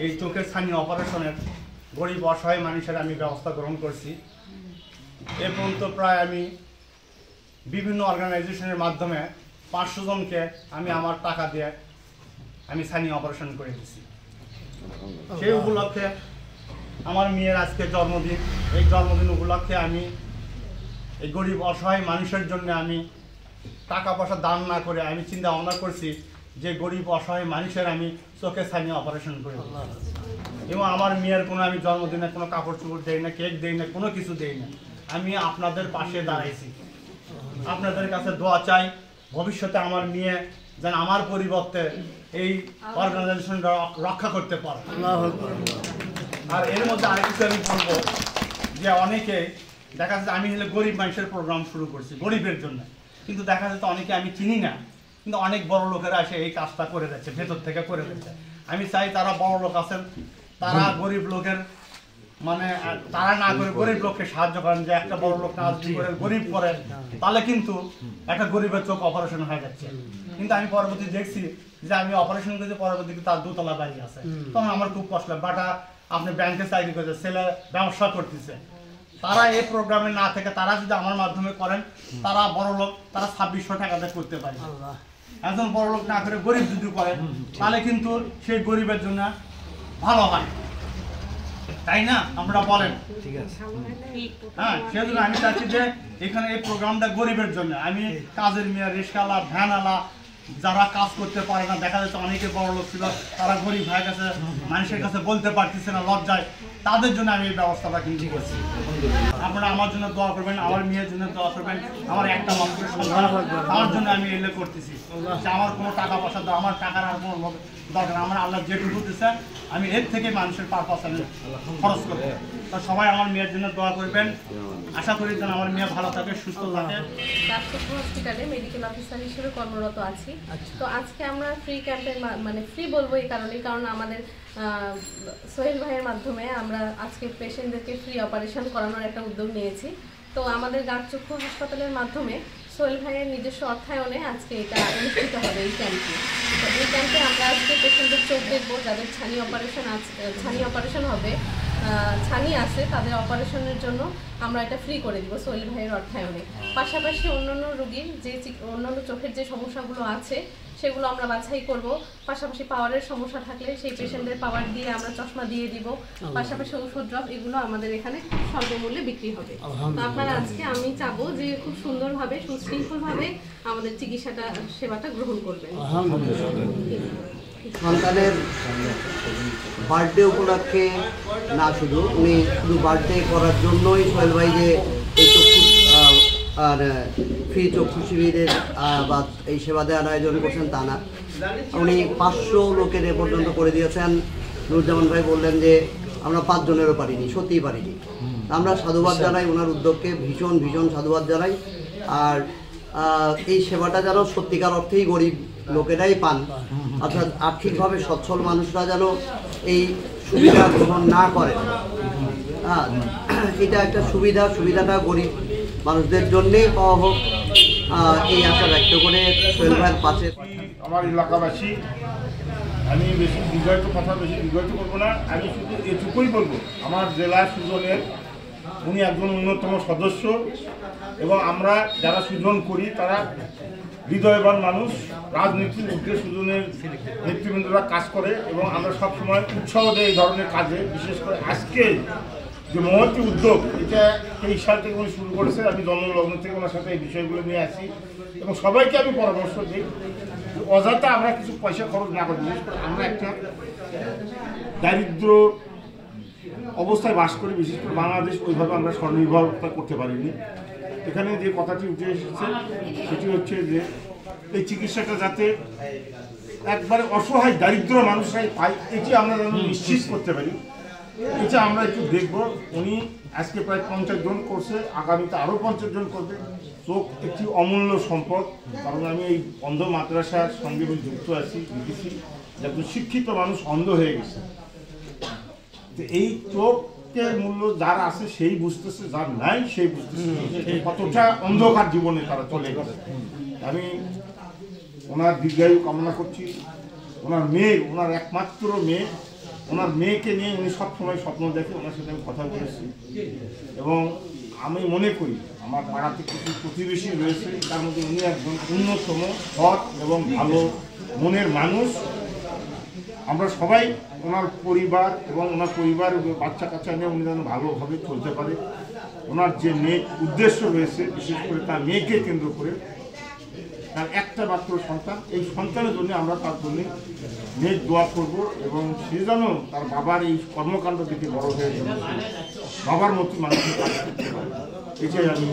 এই চোখের স্থানীয় অপারেশনের গরিব অসহায় মানুষের আমি ব্যবস্থা গ্রহণ করছি। এ পর্যন্ত প্রায় আমি বিভিন্ন অর্গানাইজেশনের মাধ্যমে 500 জনকে আমি আমার টাকা দিয়ে আমি স্থানীয় অপারেশন করে দিচ্ছি। সেই উপলক্ষে আমার মেয়ের আজকে জন্মদিন, এই জন্মদিন উপলক্ষে আমি এই গরিব অসহায় মানুষের জন্য আমি টাকা পয়সা দান না করে আমি চিন্তা ভাবনা করছি যে গরিব অসহায় মানুষের আমি চোখে স্থানীয় অপারেশন করে দিই। এবং আমার মেয়ের কোনো আমি জন্মদিনে কোনো কাপড় চোপড় দেই না, কেক দেই না, কোনো কিছু দেই না। আমি আপনাদের পাশে দাঁড়াইছি, আপনাদের কাছে দোয়া চাই ভবিষ্যতে আমার মেয়ে যেন আমার পরিবর্তে এই অর্গানাইজেশনটা রক্ষা করতে পারে। আর এর মধ্যে আরেকটু আমি বলবো যে অনেকে দেখা যাচ্ছে আমি হলে গরিব মানুষের প্রোগ্রাম শুরু করছি গরিবের জন্য, কিন্তু দেখা যাচ্ছে অনেকে আমি চিনি না, কিন্তু অনেক বড় লোকেরা এসে এই কাজটা করে যাচ্ছে, ভেতর থেকে করে দিচ্ছে। আমি চাই তারা বড় লোক আছেন, তারা গরিব লোকের মানে তারা না করে গরিব লোককে সাহায্য করেন, যে একটা বড় লোক না করে গরিব করেন, তাহলে কিন্তু একটা গরিবের চোখ অপারেশন হয়ে যাচ্ছে। কিন্তু আমি পরবর্তী দেখছি যে আমি অপারেশন করেছি, পরবর্তীতে তার 2 তলা বাড়ি আছে, তখন আমার খুব কষ্ট লাগে। বাটা আপনি ব্যাংকে চাকরি করছে, ছেলে ব্যবসা করতেছে, তারা এই প্রোগ্রামে না থেকে তারা যদি আমার মাধ্যমে করেন, তারা বড় লোক, তারা 2600 টাকাতে করতে পারে। একজন বড় লোক না করে গরিব যদি করে, তাহলে কিন্তু সেই গরিবের জন্য ভালো হয়, তাই না? আপনারা বলেন। ঠিক আছে, হ্যাঁ, সেজন্য আমি চাচ্ছি যে এখানে এই প্রোগ্রামটা গরিবের জন্য। আমি কাজের মেয়ে, রিক্সাওয়ালা, ভ্যানওয়ালা যারা কাজ করতে পারে না, দেখা যাচ্ছে অনেকে বড় লোক ছিল, তারা গরিব হয়ে গেছে, মানুষের কাছে বলতে পারতেছে না লজ্জায়, তাদের জন্য আমি এই ব্যবস্থাটা কিন্তু করছি। আপনারা আমার জন্য দোয়া করবেন, আমার মেয়ের জন্য দোয়া করবেন, আমার একটা মাত্র সন্তান, আমার জন্য আমি এলে করতেছি। আমার কোনো টাকা পয়সা দাও, আমার টাকার আর কোনো দরকার, আমার আল্লাহ যেটুকু দিচ্ছে আমি এর থেকে মানুষের পারপাস আমি খরচ করবো। তো সবাই আমার মেয়ের জন্য দোয়া করবেন, আশা করি যেন আমার মেয়ে ভালো থাকে, সুস্থ থাকে। হসপিটালে মেডিকেল অফিসার হিসেবে কর্মরত আছি। তো আজকে আমরা ফ্রি ক্যাম্পের মানে ফ্রি বলবো এই কারণে, কারণ আমাদের সোহেল ভাইয়ের মাধ্যমে আমরা আজকে পেশেন্টদেরকে ফ্রি অপারেশন করানোর একটা উদ্যোগ নিয়েছি। তো আমাদের গাঁটচক্ষু হাসপাতালের মাধ্যমে সোহেল ভাইয়ের নিজস্ব অর্থায়নে আজকে এটা অনুষ্ঠিত হবে এই ক্যাম্পটি। তো এই ক্যাম্পে আমরা আজকে পেশেন্টদের চোখ দেখবো, যাদের ছানি অপারেশন হবে, ছানি আছে, তাদের অপারেশনের জন্য আমরা এটা ফ্রি করে দিব সোহেল ভাইয়ের অর্থায়নে। পাশাপাশি অন্যান্য রোগীর যে অন্যান্য চোখের যে সমস্যাগুলো আছে সেগুলো আমরা বাছাই করব। পাশাপাশি পাওয়ারের সমস্যা থাকলে সেই পেশেন্টদের পাওয়ার দিয়ে আমরা চশমা দিয়ে দিব। পাশাপাশি ওষুধ ড্রপ এগুলো আমাদের এখানে স্বল্পমূল্যে বিক্রি হবে। তো আপনারা আজকে আমি চাবো যে খুব সুন্দরভাবে সুশৃঙ্খলভাবে আমাদের চিকিৎসাটা সেবাটা গ্রহণ করবেন। সন্তানের বার্থডে উপলক্ষে না শুধু উনি শুধু বার্থডে করার জন্যই সোহেল ভাই যে এই চক্ষু আর ফ্রি চক্ষু শিবিরের বা এই সেবা দেওয়ার আয়োজন করছেন তা না, উনি 500 লোকের এ পর্যন্ত করে দিয়েছেন। নুরুজ্জামান ভাই বললেন যে আমরা 5 জনেরও পারিনি, সত্যিই পারিনি। আমরা সাধুবাদ জানাই, ওনার উদ্যোগকে ভীষণ ভীষণ সাধুবাদ জানাই। আর এই সেবাটা যেন সত্যিকার অর্থেই গরিব লোকেরাই পান, অর্থাৎ আর্থিকভাবে সচ্ছল মানুষরা যেন এই সুবিধা গ্রহণ না করেন। এটা একটা সুবিধাটা গরিব মানুষদের জন্যেই পাওয়া হোক, এই আশা ব্যক্ত করে সোহেল ভাইয়ের পাশে। আমার এলাকাবাসী, আমি বেশি দীর্ঘায়িত করবো না, আমি শুধু এটুকুই বলবো, আমার জেলা সুজনের উনি একজন অন্যতম সদস্য, এবং আমরা যারা সুজন করি তারা হৃদয়বান মানুষ। রাজনীতির ঊর্ধ্বে সুজনের নেতৃবৃন্দরা কাজ করে এবং আমরা সবসময় উৎসাহ দেই এই ধরনের কাজে। বিশেষ করে আজকে যে মহতী উদ্যোগ, এটা 23 সাল থেকে উনি শুরু করেছে। আমি জন্মলগ্ন থেকে ওনার সাথে এই বিষয়গুলো নিয়ে আসি এবং সবাইকে আমি পরামর্শ দিই অযথা আমরা কিছু পয়সা খরচ না করি। বিশেষ করে আমরা একটা দারিদ্র অবস্থায় বাস করি, বিশেষ করে বাংলাদেশ ওইভাবে আমরা স্বনির্ভরতা করতে পারিনি। এখানে যে কথাটি উঠে এসেছে সেটি হচ্ছে যে এই চিকিৎসাটা যাতে একবারে অসহায় দারিদ্র মানুষরাই পায়, এটি আমরা যেন নিশ্চিত করতে পারি, এটা আমরা একটু দেখব। উনি আজকে প্রায় 50 জন করছে, আগামীতে আরও 50 জন করবে। চোখ একটি অমূল্য সম্পদ, কারণ আমি এই অন্ধ মাদ্রাসার সঙ্গে যুক্ত আছি, দেখেছি একজন শিক্ষিত মানুষ অন্ধ হয়ে গেছে। তো এই চোখের মূল্য যার আছে সেই বুঝতেছে, যার নাই সেই বুঝতেছে কতটা অন্ধকার জীবনে তারা চলে গেছে। আমি ওনার দীর্ঘায়ু কামনা করছি ওনার মেয়ে, ওনার একমাত্র মেয়ে, ওনার মেয়েকে নিয়ে উনি সবসময় স্বপ্ন দেখে। ওনার সাথে আমি কথা বলেছি এবং আমি মনে করি আমার পাড়াতে কিছু প্রতিবেশী রয়েছে, তার মধ্যে উনি একজন অন্যতম সৎ এবং ভালো মনের মানুষ। আমরা সবাই ওনার পরিবার এবং ওনার পরিবার বাচ্চা কাচ্চা নিয়ে উনি যেন ভালোভাবে চলতে পারে। ওনার যে উদ্দেশ্য রয়েছে, বিশেষ করে তার মেয়েকে কেন্দ্র করে, তার একটা মাত্র সন্তান, এই সন্তানের জন্য আমরা তার জন্য নেক দোয়া করব এবং সে যেন তার বাবার এই কর্মকাণ্ড থেকে বড় হয়ে যাবে, বাবার মতো মানুষের কাজ করতে পারে। এটাই আমি